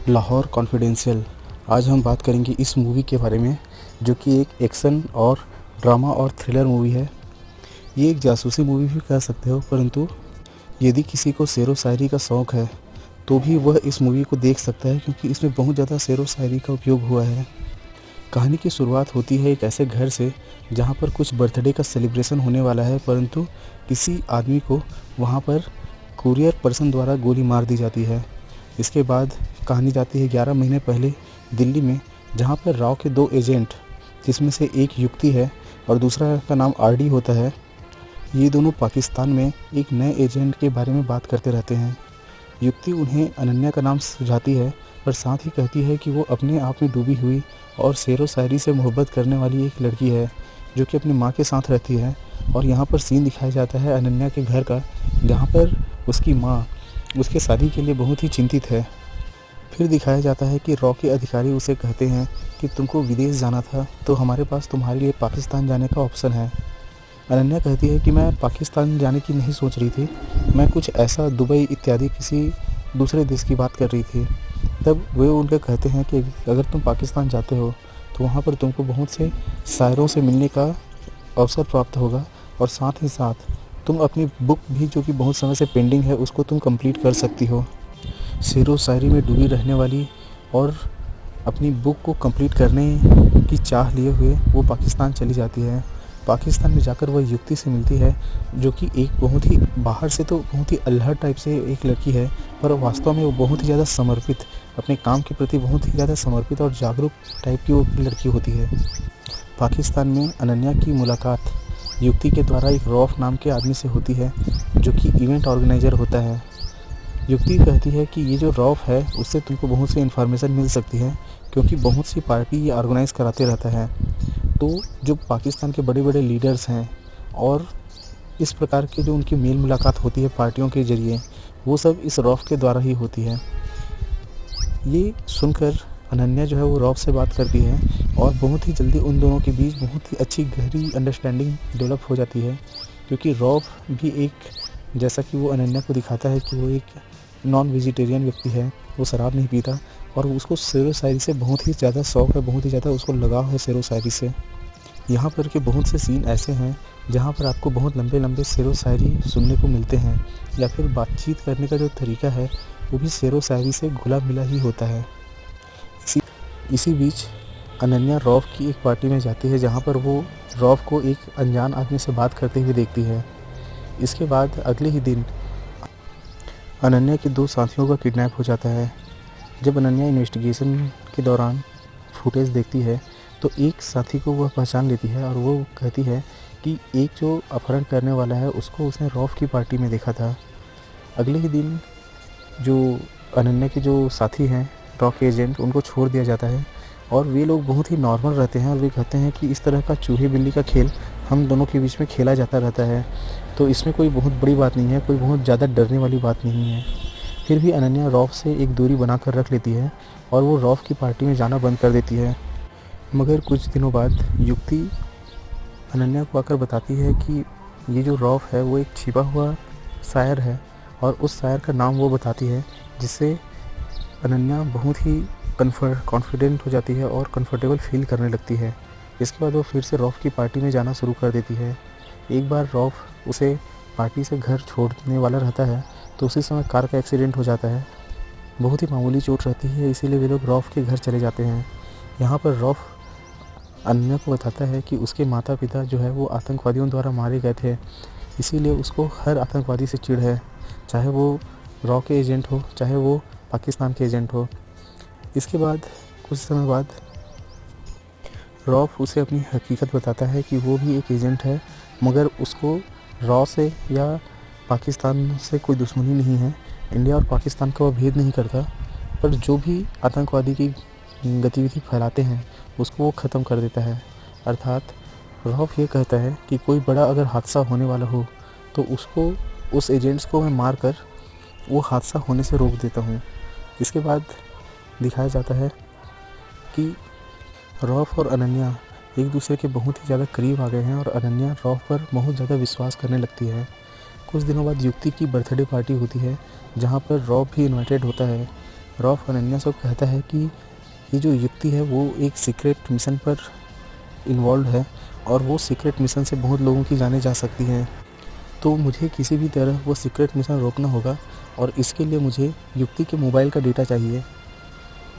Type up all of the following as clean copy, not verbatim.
Lahore confidential. आज हम बात करेंगे इस मूवी के बारे में, जो कि एक एक्शन और ड्रामा और थ्रिलर मूवी है। ये एक जासूसी मूवी भी कह सकते हो, परंतु यदि किसी को शेर व शायरी का शौक़ है तो भी वह इस मूवी को देख सकता है, क्योंकि इसमें बहुत ज़्यादा शेर व शायरी का उपयोग हुआ है। कहानी की शुरुआत होती है एक ऐसे घर से जहाँ पर कुछ बर्थडे का सेलिब्रेशन होने वाला है, परंतु किसी आदमी को वहाँ पर कुरियर पर्सन द्वारा गोली मार दी जाती है। इसके बाद कहानी जाती है 11 महीने पहले दिल्ली में, जहाँ पर राव के 2 एजेंट, जिसमें से एक युक्ति है और दूसरा का नाम आरडी होता है, ये दोनों पाकिस्तान में एक नए एजेंट के बारे में बात करते रहते हैं। युक्ति उन्हें अनन्या का नाम सुझाती है, पर साथ ही कहती है कि वो अपने आप में डूबी हुई और शेर व शायरी से मोहब्बत करने वाली एक लड़की है, जो कि अपनी माँ के साथ रहती है। और यहाँ पर सीन दिखाया जाता है अनन्या के घर का, जहाँ पर उसकी माँ उसके शादी के लिए बहुत ही चिंतित है। फिर दिखाया जाता है कि रॉ के अधिकारी उसे कहते हैं कि तुमको विदेश जाना था, तो हमारे पास तुम्हारे लिए पाकिस्तान जाने का ऑप्शन है। अनन्या कहती है कि मैं पाकिस्तान जाने की नहीं सोच रही थी, मैं कुछ ऐसा दुबई इत्यादि किसी दूसरे देश की बात कर रही थी। तब वे उनके कहते हैं कि अगर तुम पाकिस्तान जाते हो तो वहाँ पर तुमको बहुत से शायरों से मिलने का अवसर प्राप्त होगा, और साथ ही साथ तुम अपनी बुक भी, जो कि बहुत समय से पेंडिंग है, उसको तुम कंप्लीट कर सकती हो। शेर व शायरी में डूबी रहने वाली और अपनी बुक को कंप्लीट करने की चाह लिए हुए वो पाकिस्तान चली जाती है। पाकिस्तान में जाकर वह युक्ति से मिलती है, जो कि एक बहुत ही बाहर से तो बहुत ही अल्हड़ टाइप से एक लड़की है, पर वास्तव में वो बहुत ही ज़्यादा समर्पित, अपने काम के प्रति बहुत ही ज़्यादा समर्पित और जागरूक टाइप की वो लड़की होती है। पाकिस्तान में अनन्या की मुलाकात युक्ति के द्वारा एक रौफ नाम के आदमी से होती है, जो कि इवेंट ऑर्गेनाइज़र होता है। युक्ति कहती है कि ये जो रौफ है उससे तुमको बहुत सी इन्फॉर्मेशन मिल सकती है, क्योंकि बहुत सी पार्टी ये ऑर्गेनाइज़ कराते रहता है। तो जो पाकिस्तान के बड़े बड़े लीडर्स हैं और इस प्रकार के जो उनकी मेल मुलाकात होती है पार्टियों के ज़रिए, वो सब इस रौफ के द्वारा ही होती है। ये सुनकर अनन्या जो है वो रौफ से बात करती है, और बहुत ही जल्दी उन दोनों के बीच बहुत ही अच्छी गहरी अंडरस्टैंडिंग डेवलप हो जाती है, क्योंकि रौफ भी एक, जैसा कि वो अनन्या को दिखाता है कि वो एक नॉन वेजिटेरियन व्यक्ति है, वो शराब नहीं पीता, और उसको शेर व शायरी से बहुत ही ज़्यादा शौक़ है, बहुत ही ज़्यादा उसको लगाव है शेर व शायरी से। यहाँ पर के बहुत से सीन ऐसे हैं जहाँ पर आपको बहुत लंबे लंबे शेर व शायरी सुनने को मिलते हैं, या फिर बातचीत करने का जो तरीका है वो भी शेर व शायरी से घुला मिला ही होता है। इसी बीच अनन्या रौफ की एक पार्टी में जाती है, जहाँ पर वो रौफ को एक अनजान आदमी से बात करते हुए देखती है। इसके बाद अगले ही दिन अनन्या के 2 साथियों का किडनैप हो जाता है। जब अनन्या इन्वेस्टिगेशन के दौरान फुटेज देखती है तो एक साथी को वह पहचान लेती है, और वो कहती है कि एक जो अपहरण करने वाला है उसको उसने रौफ की पार्टी में देखा था। अगले ही दिन जो अनन्या के जो साथी हैं रॉक एजेंट, उनको छोड़ दिया जाता है, और वे लोग बहुत ही नॉर्मल रहते हैं, और वे कहते हैं कि इस तरह का चूहे बिल्ली का खेल हम दोनों के बीच में खेला जाता रहता है, तो इसमें कोई बहुत बड़ी बात नहीं है, कोई बहुत ज़्यादा डरने वाली बात नहीं है। फिर भी अनन्या रौफ से एक दूरी बनाकर रख लेती है, और वो रौफ की पार्टी में जाना बंद कर देती है। मगर कुछ दिनों बाद युक्ति अनन्या को आकर बताती है कि ये जो रौफ है वो एक छिपा हुआ शायर है, और उस शायर का नाम वो बताती है, जिससे अनन्या बहुत ही कॉन्फिडेंट हो जाती है और कंफर्टेबल फील करने लगती है। इसके बाद वो फिर से रौफ की पार्टी में जाना शुरू कर देती है। एक बार रौफ उसे पार्टी से घर छोड़ने वाला रहता है, तो उसी समय कार का एक्सीडेंट हो जाता है। बहुत ही मामूली चोट रहती है, इसीलिए वे लोग रौफ के घर चले जाते हैं। यहाँ पर रौफ अनन्या को बताता है कि उसके माता पिता जो है वो आतंकवादियों द्वारा मारे गए थे, इसीलिए उसको हर आतंकवादी से चिढ़ है, चाहे वो रॉ के एजेंट हो, चाहे वो पाकिस्तान के एजेंट हो। इसके बाद कुछ समय बाद रौफ उसे अपनी हकीकत बताता है कि वो भी एक एजेंट है, मगर उसको रॉ से या पाकिस्तान से कोई दुश्मनी नहीं है। इंडिया और पाकिस्तान का वह भेद नहीं करता, पर जो भी आतंकवादी की गतिविधि फैलाते हैं उसको वो ख़त्म कर देता है। अर्थात रौफ ये कहता है कि कोई बड़ा अगर हादसा होने वाला हो तो उसको, उस एजेंट्स को मैं मार कर वो हादसा होने से रोक देता हूँ। इसके बाद दिखाया जाता है कि रौफ और अनन्या एक दूसरे के बहुत ही ज़्यादा करीब आ गए हैं, और अनन्या रौफ पर बहुत ज़्यादा विश्वास करने लगती है। कुछ दिनों बाद युक्ति की बर्थडे पार्टी होती है, जहाँ पर रौफ भी इनवाइटेड होता है। रॉफ अनन्या से कहता है कि ये जो युक्ति है वो एक सीक्रेट मिशन पर इन्वॉल्व है और वो सीक्रेट मिशन से बहुत लोगों की जानें जा सकती हैं, तो मुझे किसी भी तरह वो सीक्रेट मिशन रोकना होगा और इसके लिए मुझे युक्ति के मोबाइल का डेटा चाहिए।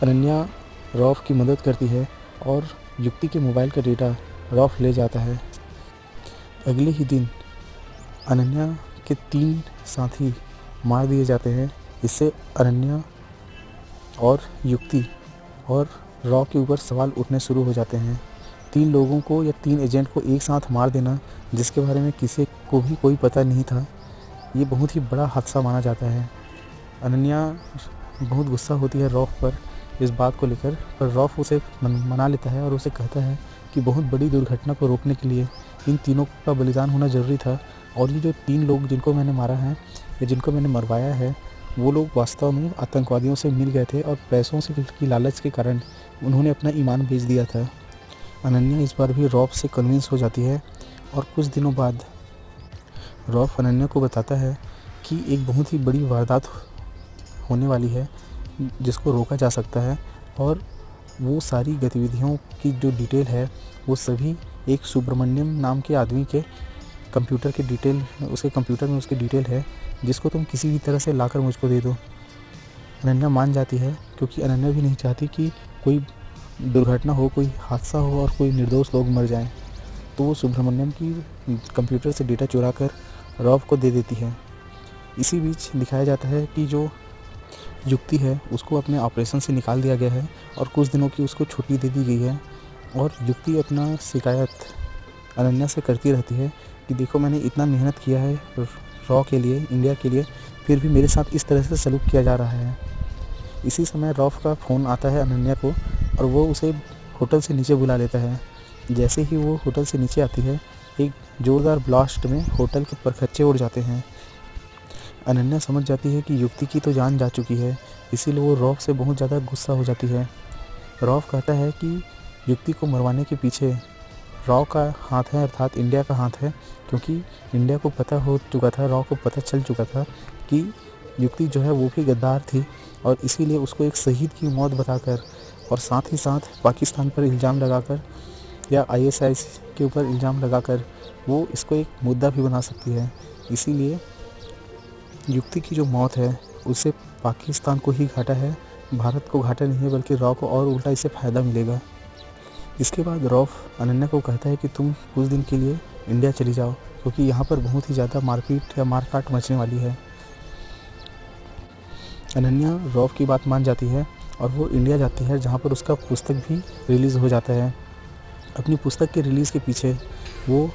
अनन्या रॉफ की मदद करती है और युक्ति के मोबाइल का डेटा रॉफ ले जाता है। अगले ही दिन अनन्या के 3 साथी मार दिए जाते हैं। इससे अनन्या और युक्ति और रॉफ के ऊपर सवाल उठने शुरू हो जाते हैं। 3 लोगों को या 3 एजेंट को एक साथ मार देना, जिसके बारे में किसी को भी कोई पता नहीं था, ये बहुत ही बड़ा हादसा माना जाता है। अनन्या बहुत गुस्सा होती है रॉफ पर इस बात को लेकर, पर रॉफ उसे मना लेता है और उसे कहता है कि बहुत बड़ी दुर्घटना को रोकने के लिए इन तीनों का बलिदान होना ज़रूरी था और ये जो 3 लोग जिनको मैंने मारा है या जिनको मैंने मरवाया है, वो लोग वास्तव में आतंकवादियों से मिल गए थे और पैसों से की लालच के कारण उन्होंने अपना ईमान बेच दिया था। अनन्या इस बार भी रॉफ से कन्विंस हो जाती है और कुछ दिनों बाद रॉफ अनन्या को बताता है कि एक बहुत ही बड़ी वारदात होने वाली है जिसको रोका जा सकता है और वो सारी गतिविधियों की जो डिटेल है वो सभी एक सुब्रमण्यम नाम के आदमी के कंप्यूटर के डिटेल, उसके कंप्यूटर में उसकी डिटेल है, जिसको तुम किसी भी तरह से लाकर मुझको दे दो। अनन्या मान जाती है क्योंकि अनन्या भी नहीं चाहती कि कोई दुर्घटना हो, कोई हादसा हो और कोई निर्दोष लोग मर जाएं। तो वो सुब्रमण्यम की कंप्यूटर से डेटा चुरा कर रॉफ को दे देती है। इसी बीच दिखाया जाता है कि जो युक्ति है उसको अपने ऑपरेशन से निकाल दिया गया है और कुछ दिनों की उसको छुट्टी दे दी गई है और युक्ति अपना शिकायत अनन्या से करती रहती है कि देखो मैंने इतना मेहनत किया है रॉ के लिए, इंडिया के लिए, फिर भी मेरे साथ इस तरह से सलूक किया जा रहा है। इसी समय रॉफ का फ़ोन आता है अनन्या को और वो उसे होटल से नीचे बुला लेता है। जैसे ही वो होटल से नीचे आती है, एक ज़ोरदार ब्लास्ट में होटल के परखच्चे उड़ जाते हैं। अनन्या समझ जाती है कि युक्ति की तो जान जा चुकी है, इसीलिए वो रॉफ से बहुत ज़्यादा गुस्सा हो जाती है। रॉफ कहता है कि युक्ति को मरवाने के पीछे रॉ का हाथ है, अर्थात इंडिया का हाथ है, क्योंकि इंडिया को पता हो चुका था, रॉ को पता चल चुका था कि युक्ति जो है वो भी गद्दार थी और इसीलिए उसको एक शहीद की मौत बताकर और साथ ही साथ पाकिस्तान पर इल्ज़ाम लगाकर या ISIS के ऊपर इल्ज़ाम लगाकर वो इसको एक मुद्दा भी बना सकती है। इसीलिए युक्ति की जो मौत है उससे पाकिस्तान को ही घाटा है, भारत को घाटा नहीं है, बल्कि रॉ को और उल्टा इससे फ़ायदा मिलेगा। इसके बाद रॉफ अनन्या को कहता है कि तुम कुछ दिन के लिए इंडिया चली जाओ क्योंकि यहाँ पर बहुत ही ज़्यादा मारपीट या मारकाट मचने वाली है। अनन्या रॉफ की बात मान जाती है और वो इंडिया जाती है, जहाँ पर उसका पुस्तक भी रिलीज़ हो जाता है। अपनी पुस्तक के रिलीज़ के पीछे वो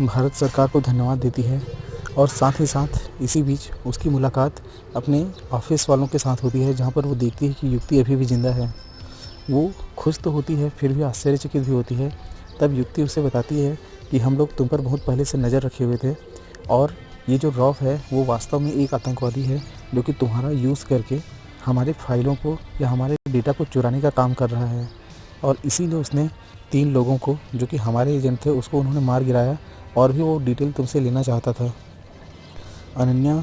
भारत सरकार को धन्यवाद देती है और साथ ही साथ इसी बीच उसकी मुलाकात अपने ऑफिस वालों के साथ होती है, जहाँ पर वो देखती है कि युक्ति अभी भी ज़िंदा है। वो खुश तो होती है, फिर भी आश्चर्यचकित भी होती है। तब युक्ति उसे बताती है कि हम लोग तुम पर बहुत पहले से नज़र रखे हुए थे और ये जो रॉफ है वो वास्तव में एक आतंकवादी है जो कि तुम्हारा यूज़ करके हमारे फाइलों को या हमारे डेटा को चुराने का काम कर रहा है और इसीलिए उसने 3 लोगों को जो कि हमारे एजेंट थे उसको उन्होंने मार गिराया और भी वो डिटेल तुमसे लेना चाहता था। अनन्या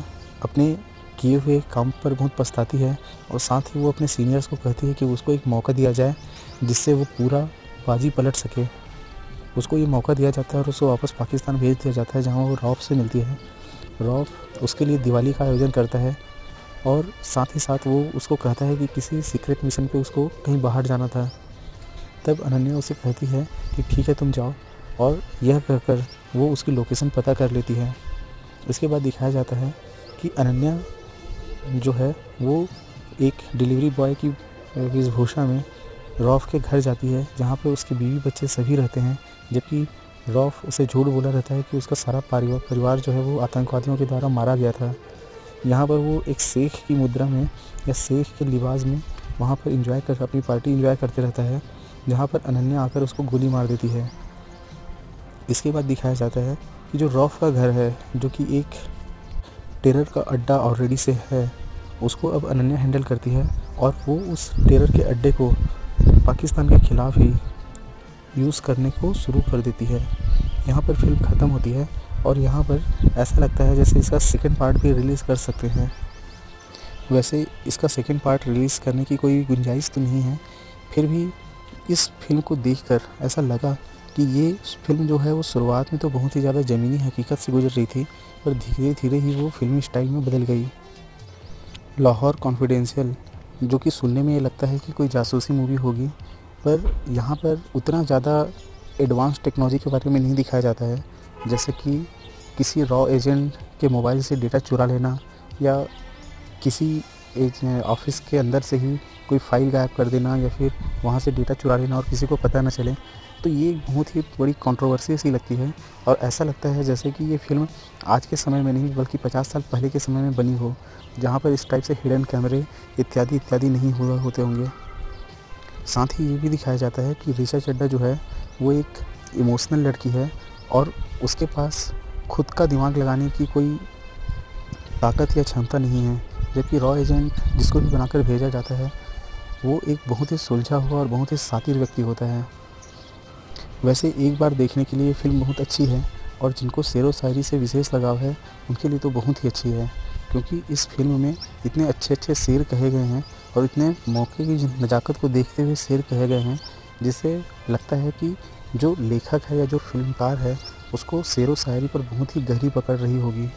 अपने किए हुए काम पर बहुत पछताती है और साथ ही वो अपने सीनियर्स को कहती है कि उसको एक मौका दिया जाए जिससे वो पूरा बाजी पलट सके। उसको ये मौका दिया जाता है और उसको वापस पाकिस्तान भेज दिया जाता है, जहाँ वो रॉफ से मिलती है। रॉफ उसके लिए दिवाली का आयोजन करता है और साथ ही साथ वो उसको कहता है कि किसी सीक्रेट मिशन पे उसको कहीं बाहर जाना था। तब अनन्या उसे कहती है कि ठीक है तुम जाओ, और यह कहकर वो उसकी लोकेशन पता कर लेती है। इसके बाद दिखाया जाता है कि अनन्या जो है वो एक डिलीवरी बॉय की वेशभूषा में रॉफ के घर जाती है, जहाँ पर उसके बीवी बच्चे सभी रहते हैं, जबकि रॉफ उसे झूठ बोला रहता है कि उसका सारा परिवार जो है वो आतंकवादियों के द्वारा मारा गया था। यहाँ पर वो एक शेख की मुद्रा में या शेख के लिबास में वहाँ पर एंजॉय कर अपनी पार्टी एंजॉय करते रहता है, जहाँ पर अनन्या आकर उसको गोली मार देती है। इसके बाद दिखाया जाता है कि जो रॉफ का घर है, जो कि एक टेरर का अड्डा ऑलरेडी से है, उसको अब अनन्या हैंडल करती है और वो उस टेरर के अड्डे को पाकिस्तान के ख़िलाफ़ ही यूज़ करने को शुरू कर देती है। यहाँ पर फिल्म ख़त्म होती है और यहाँ पर ऐसा लगता है जैसे इसका सेकंड पार्ट भी रिलीज़ कर सकते हैं। वैसे इसका सेकंड पार्ट रिलीज़ करने की कोई गुंजाइश तो नहीं है, फिर भी इस फिल्म को देखकर ऐसा लगा कि ये फिल्म जो है वो शुरुआत में तो बहुत ही ज़्यादा ज़मीनी हकीकत से गुजर रही थी, पर धीरे धीरे ही वो फिल्मी स्टाइल में बदल गई। लाहौर कॉन्फिडेंशियल, जो कि सुनने में ये लगता है कि कोई जासूसी मूवी होगी, पर यहाँ पर उतना ज़्यादा एडवांस टेक्नोलॉजी के बारे में नहीं दिखाया जाता है, जैसे कि किसी रॉ एजेंट के मोबाइल से डेटा चुरा लेना या किसी ऑफिस के अंदर से ही कोई फाइल गायब कर देना या फिर वहाँ से डेटा चुरा लेना और किसी को पता न चले। तो ये बहुत ही बड़ी कंट्रोवर्सी सी लगती है और ऐसा लगता है जैसे कि ये फिल्म आज के समय में नहीं बल्कि 50 साल पहले के समय में बनी हो, जहाँ पर इस टाइप से हिडन कैमरे इत्यादि इत्यादि नहीं हुआ होते होंगे। साथ ही ये भी दिखाया जाता है कि ऋचा चड्ढा जो है वो एक इमोशनल लड़की है और उसके पास खुद का दिमाग लगाने की कोई ताकत या क्षमता नहीं है, जबकि रॉ एजेंट जिसको भी बनाकर भेजा जाता है वो एक बहुत ही सुलझा हुआ और बहुत ही शातिर व्यक्ति होता है। वैसे एक बार देखने के लिए फ़िल्म बहुत अच्छी है और जिनको शेरो शायरी से विशेष लगाव है उनके लिए तो बहुत ही अच्छी है, क्योंकि इस फिल्म में इतने अच्छे अच्छे शेर कहे गए हैं और इतने मौके की नज़ाकत को देखते हुए शेर कहे गए हैं, जिससे लगता है कि जो लेखक है या जो फिल्मकार है उसको शेरो शायरी पर बहुत ही गहरी पकड़ रही होगी।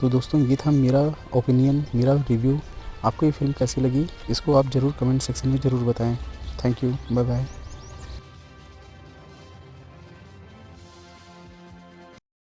तो दोस्तों ये था मेरा ओपिनियन, मेरा रिव्यू। आपको ये फ़िल्म कैसी लगी इसको आप ज़रूर कमेंट सेक्शन में ज़रूर बताएं। Thank you, bye bye.